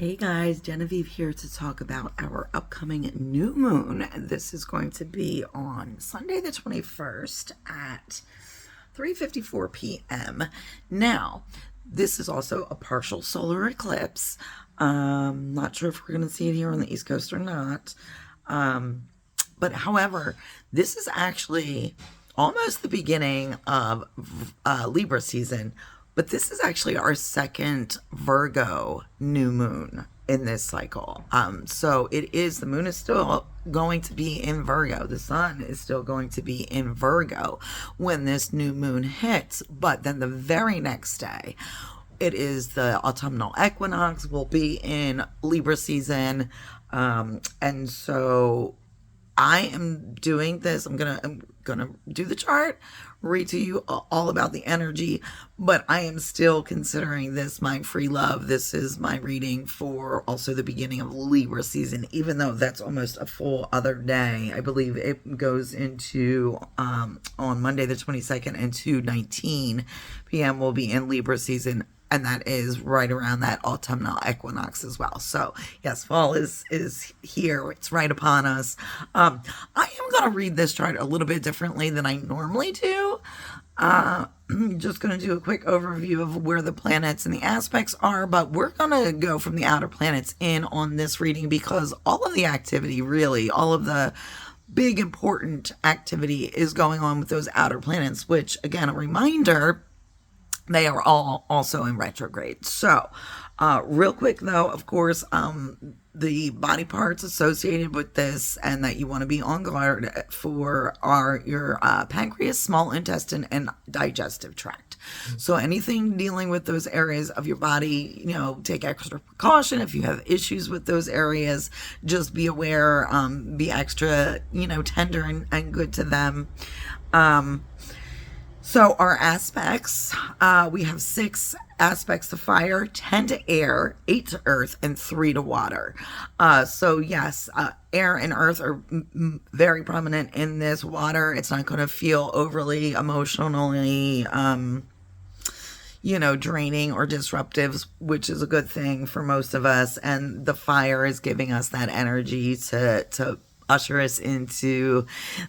Hey guys, Genevieve here to talk about our upcoming new moon. This is going to be on Sunday the 21st at 3:54 p.m. Now, this is also a partial solar eclipse. Not sure if we're going to see it here on the East Coast or not. But however, this is actually almost the beginning of Libra season, but this is actually our second Virgo new moon in this cycle. So the moon is still going to be in Virgo. The sun is still going to be in Virgo when this new moon hits. But then the very next day, it is the autumnal equinox. We'll be in Libra season. And so I am doing this. I'm gonna do the chart, read to you all about the energy, but I am still considering this my free love. This is my reading for also the beginning of Libra season, even though that's almost a full other day. I believe it goes into on Monday the 22nd and 2:19 p.m. we'll be in Libra season. And that is right around that autumnal equinox as well. So yes, fall is here. It's right upon us. I am going to read this chart a little bit differently than I normally do. Just going to do a quick overview of where the planets and the aspects are, but we're going to go from the outer planets in on this reading because all of the activity, really, all of the big important activity is going on with those outer planets, which, again, a reminder, they are all also in retrograde. So, real quick though, of course, the body parts associated with this and that you want to be on guard for are your pancreas, small intestine, and digestive tract. So anything dealing with those areas of your body, take extra precaution. If you have issues with those areas, just be aware, be extra, tender and good to them. So our aspects, we have 6 aspects to fire, 10 to air, 8 to earth, and 3 to water. So yes, air and earth are very prominent in this. Water, it's not going to feel overly emotionally, draining or disruptive, which is a good thing for most of us. And the fire is giving us that energy to usher us into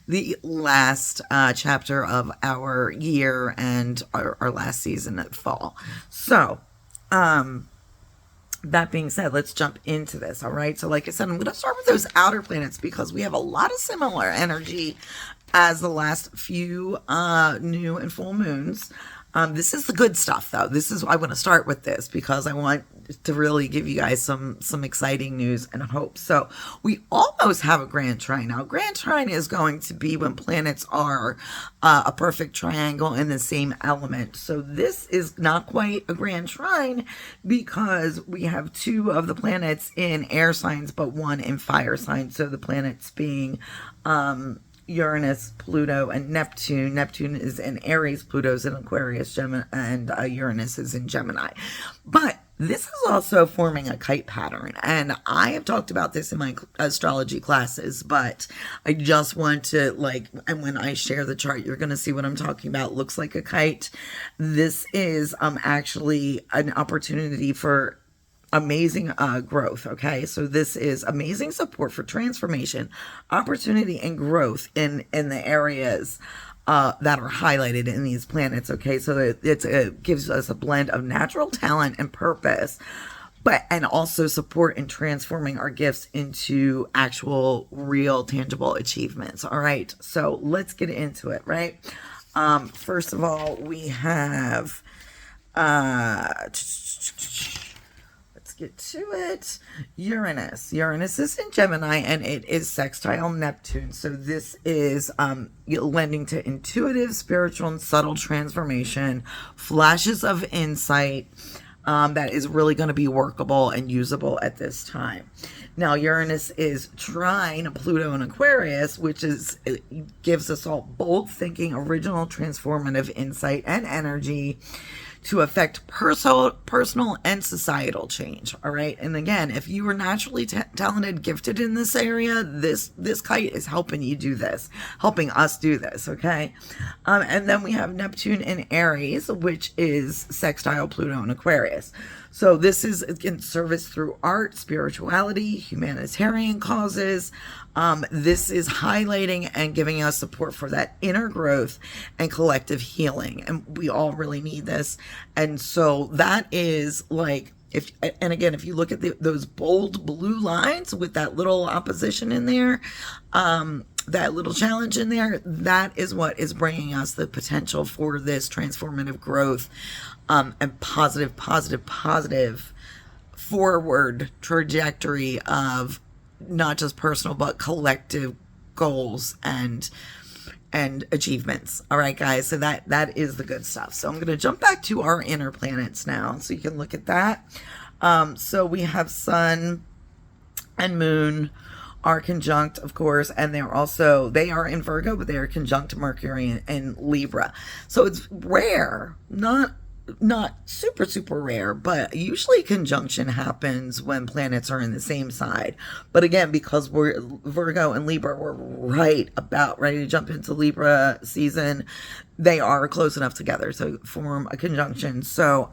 the last chapter of our year and our last season of fall. So, that being said, let's jump into this, all right? So like I said, I'm going to start with those outer planets because we have a lot of similar energy as the last few new and full moons. This is the good stuff, though. I want to start with this because I want to really give you guys some exciting news and hope. So we almost have a grand trine. Now, grand trine is going to be when planets are a perfect triangle in the same element. So this is not quite a grand trine because we have 2 of the planets in air signs, but 1 in fire signs. So the planets being Uranus, Pluto, and Neptune. Neptune is in Aries, Pluto's in Aquarius, Gemini, and Uranus is in Gemini. But this is also forming a kite pattern, and I have talked about this in my astrology classes, but I just want to, and when I share the chart, you're going to see what I'm talking about. It looks like a kite. This is actually an opportunity for amazing growth. Okay, so this is amazing support for transformation, opportunity, and growth in the areas that are highlighted in these planets. Okay, so it gives us a blend of natural talent and purpose, and also support in transforming our gifts into actual, real, tangible achievements. All right, so let's get into it. Right, first of all, we have get to it. Uranus is in Gemini and it is sextile Neptune. So this is lending to intuitive, spiritual, and subtle transformation, flashes of insight that is really going to be workable and usable at this time. Now, Uranus is trine Pluto and Aquarius, which gives us all bold thinking, original, transformative insight and energy to affect personal and societal change. All right. And again, if you are naturally talented, gifted in this area, this kite is helping you do this, helping us do this. Okay. And then we have Neptune in Aries, which is sextile Pluto and Aquarius. So this is in service through art, spirituality, humanitarian causes. This is highlighting and giving us support for that inner growth and collective healing. And we all really need this. And so that is like, if you look at those bold blue lines with that little opposition in there, that little challenge in there, that is what is bringing us the potential for this transformative growth, and positive forward trajectory of not just personal but collective goals and achievements. All right, guys, so that is the good stuff. So I'm going to jump back to our inner planets now so you can look at that. So we have Sun and Moon are conjunct, of course, and they are in Virgo, but they are conjunct Mercury and Libra. So it's rare, not super rare, but usually conjunction happens when planets are in the same side. But again, because we're Virgo and Libra, we're ready to jump into Libra season, they are close enough together to form a conjunction. So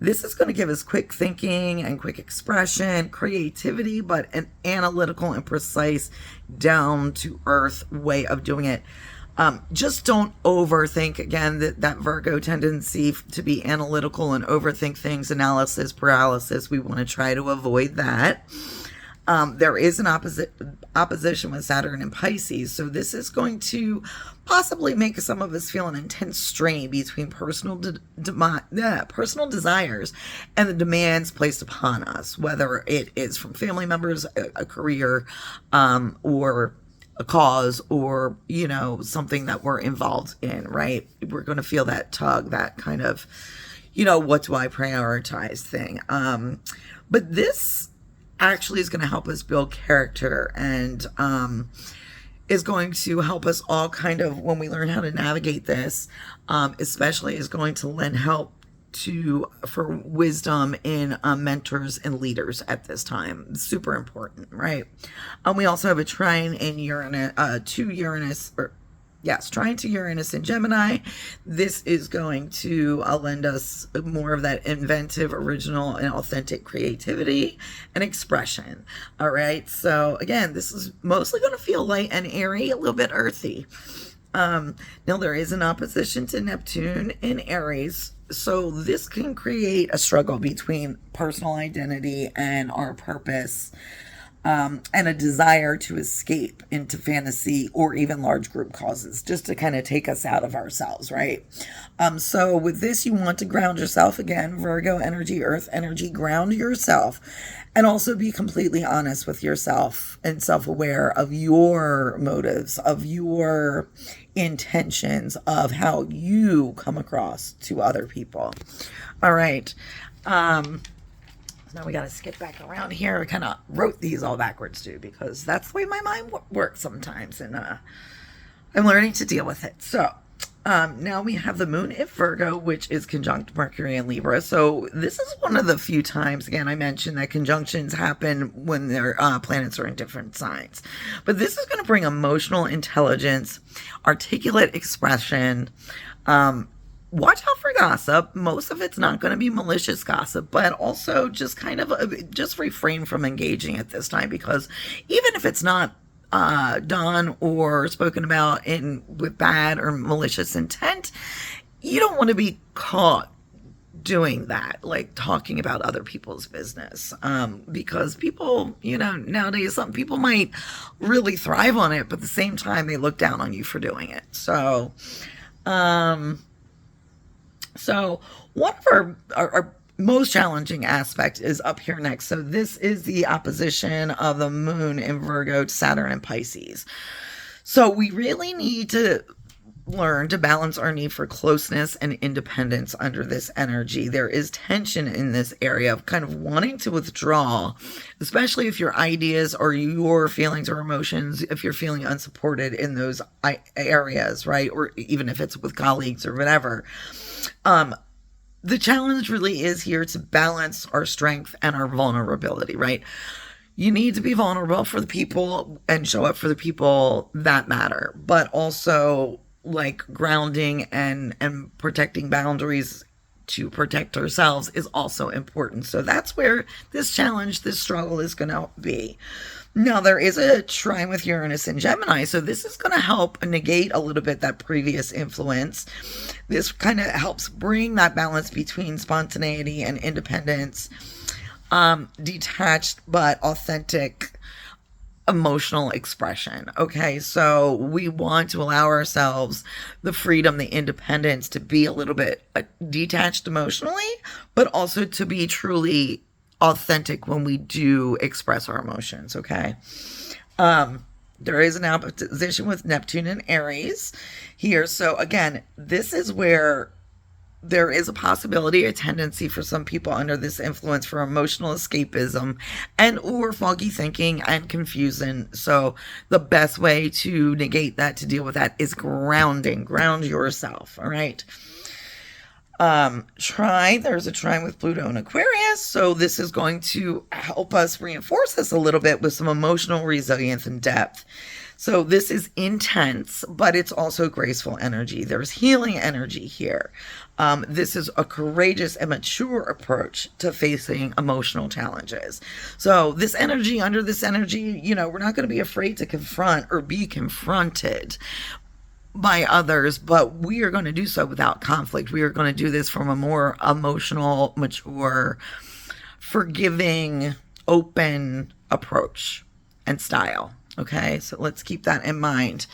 this is going to give us quick thinking and quick expression, creativity, but an analytical and precise, down to earth way of doing it. Just don't overthink, again, that Virgo tendency to be analytical and overthink things, analysis paralysis. We want to try to avoid that. There is an opposition with Saturn and Pisces, so this is going to possibly make some of us feel an intense strain between personal desires and the demands placed upon us, whether it is from family members, a career, or a cause, or something that we're involved in, right? We're going to feel that tug, that kind of what do I prioritize thing. But this actually is going to help us build character, and is going to help us all kind of, when we learn how to navigate this, especially is going to lend help for wisdom in mentors and leaders at this time. It's super important, right? We also have a trine in Uranus, trine to Uranus in Gemini. This is going to lend us more of that inventive, original, and authentic creativity and expression. All right. So again, this is mostly going to feel light and airy, a little bit earthy. Now there is an opposition to Neptune in Aries. So this can create a struggle between personal identity and our purpose, and a desire to escape into fantasy or even large group causes, just to kind of take us out of ourselves, right? So with this, you want to ground yourself. Again, Virgo energy, earth energy, ground yourself, and also be completely honest with yourself and self-aware of your motives, of your intentions, of how you come across to other people. All right. Now we got to skip back around here. I kind of wrote these all backwards too, because that's the way my mind works sometimes, and I'm learning to deal with it. So now we have the moon in Virgo, which is conjunct Mercury and Libra. So this is one of the few times, again, I mentioned that conjunctions happen when their planets are in different signs. But this is going to bring emotional intelligence, articulate expression, watch out for gossip. Most of it's not going to be malicious gossip, but also just kind of just refrain from engaging at this time, because even if it's not done or spoken about with bad or malicious intent, you don't want to be caught doing that, like talking about other people's business, because people, nowadays some people might really thrive on it, but at the same time they look down on you for doing it. So one of our most challenging aspect is up here next. So this is the opposition of the moon in Virgo to Saturn and Pisces. So we really need to learn to balance our need for closeness and independence under this energy. There is tension in this area of kind of wanting to withdraw, especially if your ideas or your feelings or emotions, if you're feeling unsupported in those areas, right? Or even if it's with colleagues or whatever. The challenge really is here to balance our strength and our vulnerability, right? You need to be vulnerable for the people and show up for the people that matter, but also like grounding and protecting boundaries to protect ourselves is also important. So that's where this challenge, this struggle is going to be. Now, there is a trine with Uranus and Gemini, so this is going to help negate a little bit that previous influence. This kind of helps bring that balance between spontaneity and independence, detached but authentic emotional expression. Okay, so we want to allow ourselves the freedom, the independence to be a little bit detached emotionally, but also to be truly authentic when we do express our emotions. Okay. There is an opposition with Neptune and Aries here. So again, this is where there is a possibility, a tendency for some people under this influence for emotional escapism and or foggy thinking and confusion. So the best way to negate that, to deal with that, is ground yourself. All right. There's a trine with Pluto and Aquarius, so this is going to help us reinforce this a little bit with some emotional resilience and depth. So this is intense, but it's also graceful energy. There's healing energy here. This is a courageous and mature approach to facing emotional challenges. So under this energy, we're not going to be afraid to confront or be confronted by others, but we are going to do so without conflict. We are going to do this from a more emotional, mature, forgiving, open approach and style. Okay, so let's keep that in mind.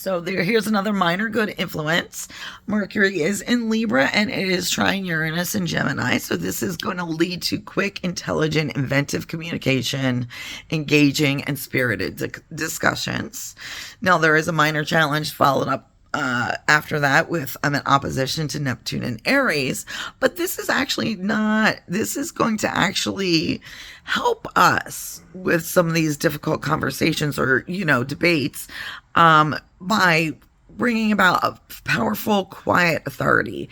Here's another minor good influence. Mercury is in Libra and it is trine Uranus and Gemini. So this is going to lead to quick, intelligent, inventive communication, engaging, and spirited discussions. Now, there is a minor challenge followed up after that with an opposition to Neptune and Aries, but this is going to actually help us with some of these difficult conversations or, debates, by bringing about a powerful, quiet authority,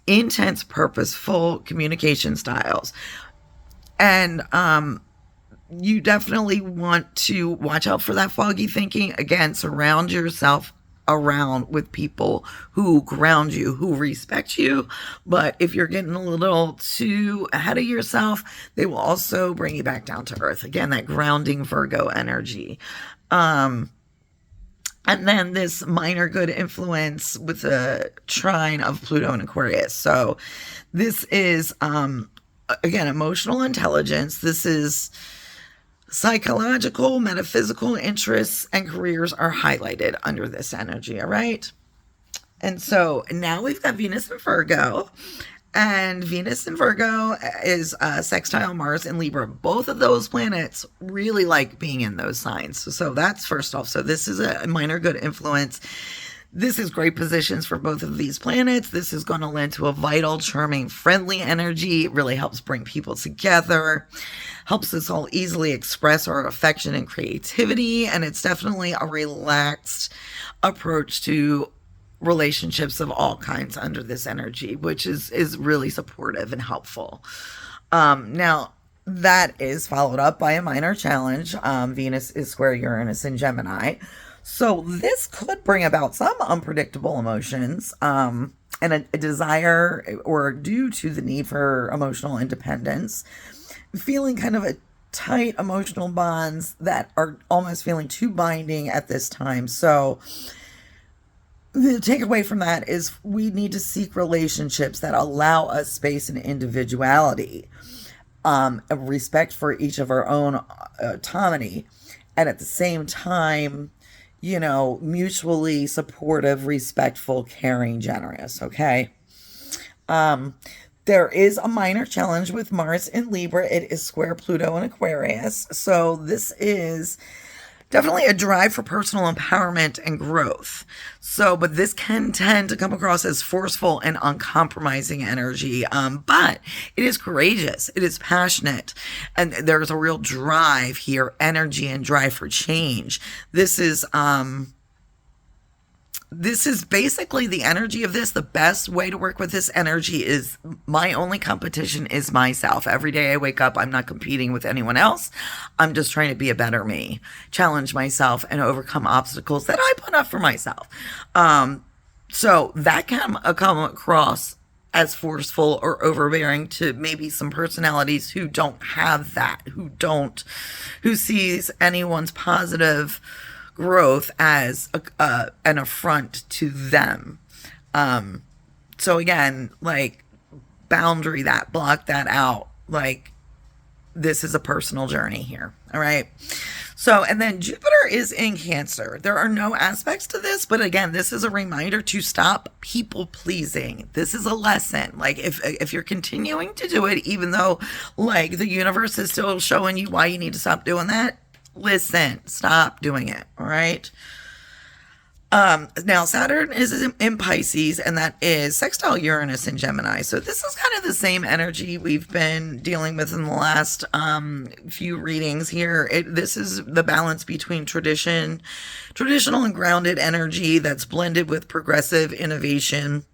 intense, purposeful communication styles. And, you definitely want to watch out for that foggy thinking. Again, surround yourself around with people who ground you, who respect you. But if you're getting a little too ahead of yourself, they will also bring you back down to earth. Again, that grounding Virgo energy. And then this minor good influence with a trine of Pluto and Aquarius. So this is, again, emotional intelligence. This is psychological, metaphysical interests and careers are highlighted under this energy. All right. And so now we've got Venus in Virgo, and Venus in Virgo is sextile Mars in Libra. Both of those planets really like being in those signs. So that's first off. So this is a minor good influence. This is great positions for both of these planets. This is going to lend to a vital, charming, friendly energy. It really helps bring people together, helps us all easily express our affection and creativity. And it's definitely a relaxed approach to relationships of all kinds under this energy, which is really supportive and helpful. Now, that is followed up by a minor challenge. Venus is square Uranus in Gemini. So this could bring about some unpredictable emotions, and a desire or due to the need for emotional independence, feeling kind of a tight emotional bonds that are almost feeling too binding at this time. So the takeaway from that is we need to seek relationships that allow us space and individuality, a respect for each of our own autonomy, and at the same time, mutually supportive, respectful, caring, generous. Okay. There is a minor challenge with Mars in Libra. It is square Pluto and Aquarius. So this is definitely a drive for personal empowerment and growth. But this can tend to come across as forceful and uncompromising energy. But it is courageous. It is passionate. And there's a real drive here, energy and drive for change. This is basically the energy of this. The best way to work with this energy is my only competition is myself. Every day I wake up, I'm not competing with anyone else. I'm just trying to be a better me, challenge myself, and overcome obstacles that I put up for myself. So that can come across as forceful or overbearing to maybe some personalities who don't have that, who sees anyone's positive growth as an affront to them. So again, like, boundary that, block that out. Like, this is a personal journey here. All right. So, and then Jupiter is in Cancer. There are no aspects to this, but again, this is a reminder to stop people pleasing. This is a lesson. Like, if you're continuing to do it, even though like the universe is still showing you why you need to stop doing that, listen, stop doing it. All right. Now Saturn is in Pisces, and that is sextile Uranus in Gemini. So this is kind of the same energy we've been dealing with in the last few readings here. This is the balance between traditional and grounded energy that's blended with progressive innovation,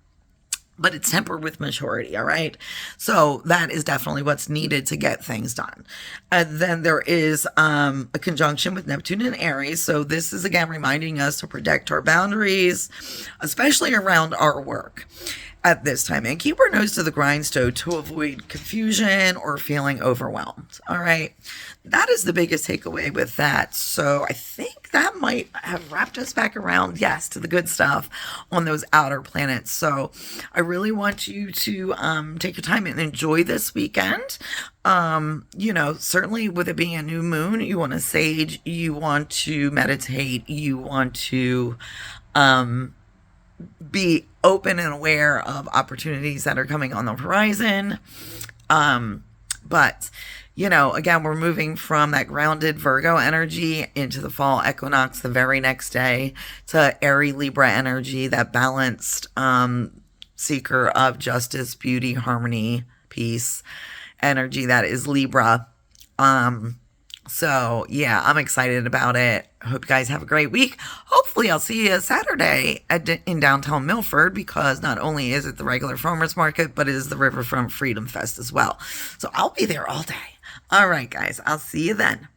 but it's tempered with maturity. All right. So that is definitely what's needed to get things done. And then there is a conjunction with Neptune and Aries. So this is again reminding us to protect our boundaries, especially around our work at this time, and keep our nose to the grindstone to avoid confusion or feeling overwhelmed. All right. That is the biggest takeaway with that. So I think that might have wrapped us back around, yes, to the good stuff on those outer planets. So I really want you to take your time and enjoy this weekend. Certainly with it being a new moon, you want to sage, you want to meditate, you want to be open and aware of opportunities that are coming on the horizon. But again, we're moving from that grounded Virgo energy into the fall equinox the very next day to airy Libra energy, that balanced seeker of justice, beauty, harmony, peace energy that is Libra. So yeah, I'm excited about it. I hope you guys have a great week. Hopefully I'll see you Saturday in downtown Milford, because not only is it the regular farmers market, but it is the Riverfront Freedom Fest as well. So I'll be there all day. All right, guys, I'll see you then.